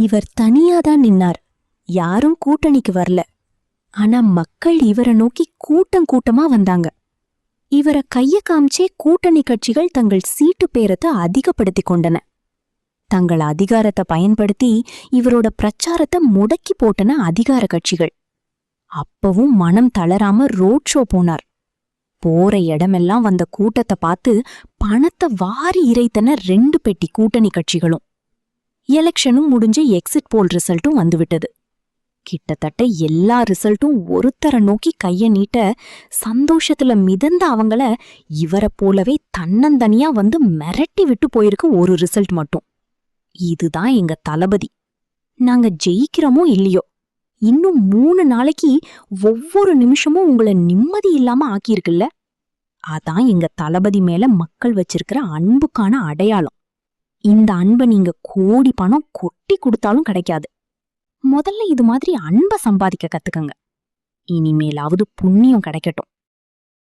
இவர் தனியாதான் நின்னார். யாரும் கூட்டணிக்கு வரல. ஆனா மக்கள் இவரை நோக்கி கூட்டம் கூட்டமா வந்தாங்க. இவரை கைய காமிச்சே கூட்டணி கட்சிகள் தங்கள் சீட்டு பேரத்தை அதிகப்படுத்திக் கொண்டன. தங்கள் அதிகாரத்தை பயன்படுத்தி இவரோட பிரச்சாரத்தை முடக்கி போட்டன அதிகார கட்சிகள். அப்பவும் மனம் தளராம ரோட் ஷோ போனார். போற இடமெல்லாம் வந்த கூட்டத்தை பார்த்து பணத்தை வாரி இறைத்தன 2 பெட்டி கூட்டணி கட்சிகளும். எலெக்ஷனும் முடிஞ்சு எக்ஸிட் போல் ரிசல்ட்டும் வந்துவிட்டது. கிட்டத்தட்ட எல்லா ரிசல்ட்டும் ஒருத்தரை நோக்கி கைய நீட்ட சந்தோஷத்துல மிதந்த அவங்கள இவரை போலவே தன்னந்தனியா வந்து மிரட்டி விட்டு போயிருக்கு ஒரு ரிசல்ட் மட்டும். இதுதான் எங்க தளபதி. நாங்க ஜெயிக்கிறோமோ இல்லையோ, இன்னும் 3 நாளைக்கு ஒவ்வொரு நிமிஷமும் உங்களை நிம்மதி இல்லாம ஆக்கியிருக்குல்ல. அதான் எங்க தளபதி மேல மக்கள் வச்சிருக்கிற அன்புக்கான அடையாளம். இந்த அன்பை நீங்க கோடி பணம் கொட்டி கொடுத்தாலும் கிடைக்காது. முதல்ல இது மாதிரி அன்பை சம்பாதிக்க கத்துக்கங்க. இனிமேலாவது புண்ணியம் கிடைக்கட்டும்.